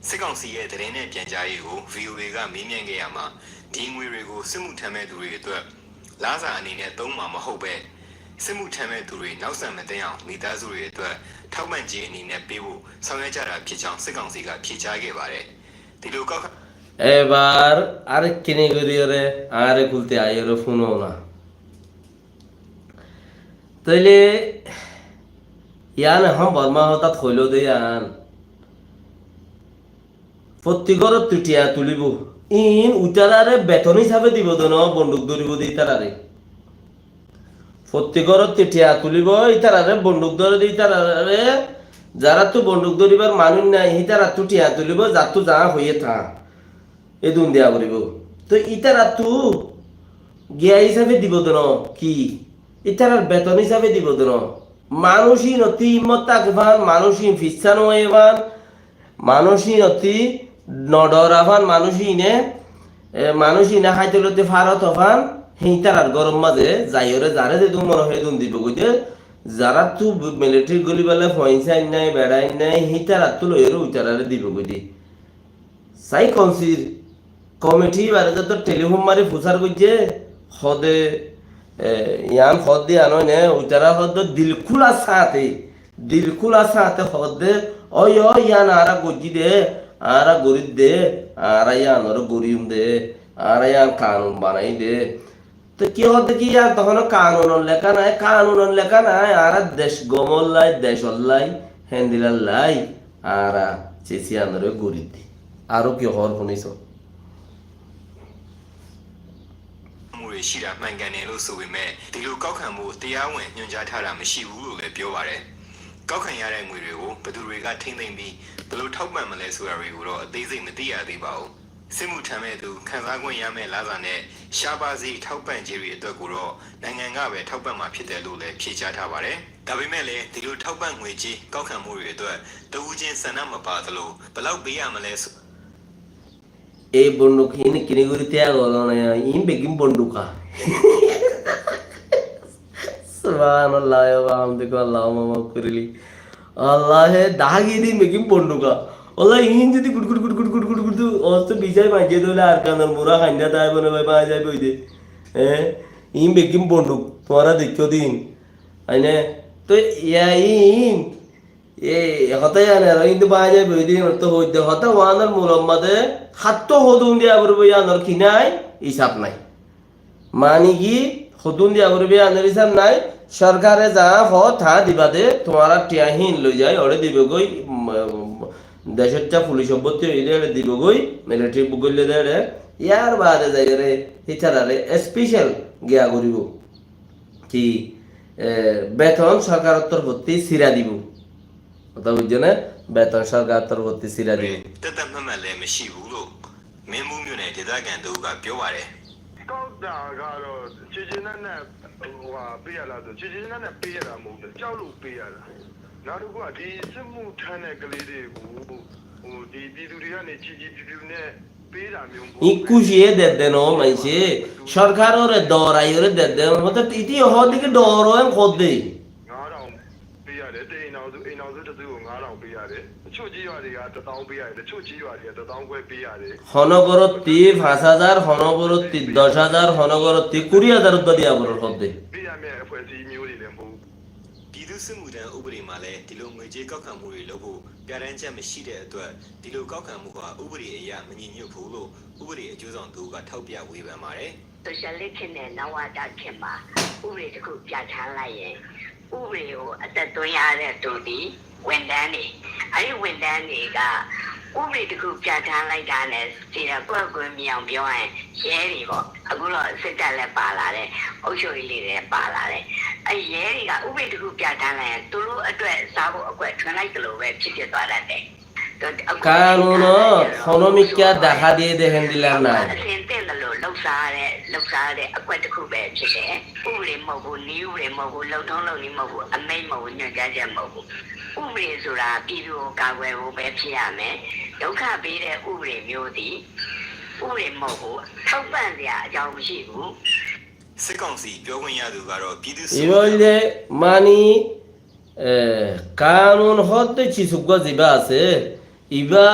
စစ်ကောင်စီရဲ့တရင်နဲ့ပြန်ကြားရေးကို VOA ကမေးမြန်းခဲ့ရမှာဒီငွေတွေကိုစစ်မှုထမ်းမဲ့သူတွေအတွက်လာစာအနေနဲ့သုံးမှာမဟုတ်ပဲစစ်မှုထမ်းမဲ့သူတွေနောက်ဆက်မသိအောင်မိသားစုတွေအတွက်ထောက်ပံ့ကြေးအနေနဲ့ပေးဖို့ဆောင်ရွက်ကြတာဖြစ်ကြောင်းစစ်ကောင်စီကဖြေကြားခဲ့ပါတယ်ဒီလိုကောက်এবার আরেক কিনে করিয়ে আরে খুলতে আইয়ের ফোনও না তাইলে ইয়ান হাম বর্মা হঠাৎ হইল দে ইয়ান প্রত্যেকর তুটিয়া তুলিব ইন উতারারে বেতন হিসাবে দিব তো ন বন্দুক ধরিব দি তারারে প্রত্যেকর তুটিয়া তুলিব ইতারারে বন্দুক ধরে দি তারারে যারা তো বন্দুক ধরিবার মানুষ নাই ইতারা তুটিয়া তুলিব যা তো যা হইয়ে থা এ দুন দেয়া করিব তো ইতারা তো গিয়া হিসাবে দিব তো ন কি ইতারার বেতন হিসাবে দিব তো ন মানুষই নতি ইমত তাকবান মানুষই ফিসানো এবান মানুষই নতি নডরাবান মানুষই নে হাইতলতে ফারত হবান হিতারার গরম মাঝে যাইরে যারে যে তুমি মনে হয় দুন দিব কইতে যারা তো মিলিটারি গলি বেলা পয়সা নাই বেড়াই নাই হিতারা তো লইরে উতারারে দিব কইতে সাই কনসির কমিটি বারে তো টেলিফোন মারি ফুসার কইছে হদে ইয়ান হদ দিয়ে আনো নে উতারা হদ দিল খোলা সাথে হদে ওই ইয়ান আরা গজি দে আরা গরিব দে আরা ইয়ান ওর গরিম দে আরা ইয়ান কানুন বানাই দে তো কি হতে কি ইয়ান তখন কানুন লেখা নাই আরা দেশ গমল লাই দেশ লাই হ্যান্দিলার লাই আরা চেসিয়ান ওর গরিব দি আরো কি হর শুনিছရှိတာမှန်ကန်တယ်လို့ဆိုပေမဲ့ဒီလိုကောက်ခံမှုတရားဝင်ညွှန်ကြားထားတာမရှိဘူးလို့လည်းပြောပါတယ်။ကောက်ခံရတဲ့ငွေတွေကိုဘယ်သူတွေကထိမ့်သိမ့်ပြီးဘယ်လိုထောက်ပံ့မလဲဆိုတာတွေကိုတော့အသေးစိတ်မသိရသေးပါဘူး။စစ်မှုထမ်းမဲ့သူခံစား권ရမယ့်လာစာနဲ့ရှားပါစီထောက်ပံ့ခြင်းတွေအတွက်ကိုတော့နိုင်ငံကပဲထောက်ပံ့မှာဖြစ်တယ်လို့လည်းဖြေကြားထားပါတယ်။ဒါပေမဲ့လည်းဒီလိုထောက်ပံ့ငွေကြီးကောက်ခံမှုတွေအတွက်တဦးချင်းစံနှမပါသလိုဘယ်လောက်ပေးရမလဲএই বন্দুক হিনে কিনে করে ত্যাগ হলো না ইন বেগিম বন্দুকা সুবহানাল্লাহ ওয়া আমদিকা আল্লাহুম্মা মাগফিরলি আল্লাহ দাগি দি বেগিম বন্দুকা আল্লাহ ইন যদি গুড গুড অস্ত বিজয় মাঝে দলে আর কানার মুরা খাইনা তাই বনে ভাই পাওয়া যায় বইদে ইন বেগিম বন্দুক তোরা দেখো দিন আইনে তো ইয়া ইন হতে জানে কিন্তু পাওয়া যায় বইদে তো হইতে হতে ওয়ানার মুহাম্মাদে হাত হদুন দিয়া করবে আনার কি নাই হিসাব নাই মানে কি হদুন দিয়া করবে আনার হিসাব নাই সরকারে যা থা দিবা দে তোমার টিয়াহীন লই যায় ওরে দিবে গই দেশের চা পুলিশ অভ্যর্তি হইলে দিব গই মিলিটারি বুগলে দে ইয়ার বাদে যাই রে হিচারারে স্পেশাল গিয়া করিব কি বেতন সরকারের তরফতি সিরা দিব কথা বুঝছো না বেতন সরকার তরফতি সিরা দিবတက်မရှိဘူးလို့မင်းမှုမျိုးနဲ့ဒေသခံတို့ကပြောပါတယ်ကောက်တာကတော့ချစ်ချင်းနဲ့ပေးရလားဆိုချစ်ချင်းနဲ့ပေးရတာမဟုတ်ဘူးကြောက်လို့ပေးရတာနောက်တစ်ခုကဒီစစ်မှုထမ်းတဲ့ကလေးတွေကိုဒီပြည်သူတွေကနေချီပြူနဲ့ပေးတာမျိုးই কুশিয়ে দেন ও মাইছে সরকার ওরে দরাই ওরে দেন মতে ইতি হদিকে দরও খদে 9000ပေးရတယ်တိန်အောင်စုအိမ်အောင်စုတစုကို9000ပေးရတယ်အချို့ကြီးရွာတွေက1000ပေးရတယ်တချို့ကြီးရွာတွေက1000ခွဲပေးရတယ် হনগরতি 5000 হনগরতি 10000 হনগরতি 20000 উদ্দ দিয়া বড় খদে ပေးရမယ့်အဖွဲ့အစည်းမျိုးတွေလည်းမဟုတ် ပြည်သူစစ်မှုထမ်းဥပဒေမှာလည်းဒီလိုငွေကြေးကောက်ခံမှုတွေလုပ်ဖို့ပြဋ္ဌာန်းချက်မရှိတဲ့အတွက်ဒီလိုကောက်ခံမှုဟာဥပဒေအရမညီညွတ်ဘူးလို့ဥပဒေအကျိုးဆောင်သူကထောက်ပြဝေဖန်ပါတယ်။ ဆိုရှယ်လစ်ဖြစ်တဲ့နဝတဖြစ်မှာဥပဒေတစ်ခုပြဋ္ဌာန်းလိုက်ရင်ဥပဒေကိုအသက်သွင်းရတဲ့သူဒီဝန်ထမ်းတွေအဲဒီဝန်ထမ်းတွေကဥပဒေတစ်ခုပြဋ္ဌာန်းလိုက်တာနဲ့ဒီတော့ကိုယ့်ကိုယ်မြောင်ပြောရင်ရဲတွေပေါ့အခုတော့စစ်တပ်လည်းပါလာတယ်အုပ်ချုပ်ရေးလေးတွေပါလာတယ်အဲရဲတွေကဥပဒေတစ်ခုပြဋ္ဌာန်းလိုက်ရင်သူတို့အတွက်စားဖို့အကွက်ထွန်းလိုက်တယ်လို့ပဲဖြစ်သွားတတ်တယ် কানুনো হনমিকা দেখা দিয়ে দেখেন দিলাম না အစင်တဲ့လို့လှုပ်ရှားတဲ့အကွက်တစ်ခုပဲဖြစ်တယ်ဥပဒေမဟုတ်ဘူးနည်းဥပဒေမဟုတ်ဘူးလုံထုံးလုံနည်းမဟုတ်ဘူးအမိန့်မဟုတ်ဘူးညွှန်ကြားချက်မဟုတ်ဘူးဥပဒေဆိုတာပြည်သူကိုကာကွယ်ဖို့ပဲဖြစ်ရမယ်ဒုက္ခပေးတဲ့ဥပဒေမျိုးသည်ဥပဒေမဟုတ်ဘူးထောက်ပံ့စရာအကြောင်းမရှိဘူး စစ်ကောင်စီပြောခွင့်ရသူကတော့ပြည်သူ့ 이번에 많이 কানুন হতে চিসুক জিবা আছে ইবা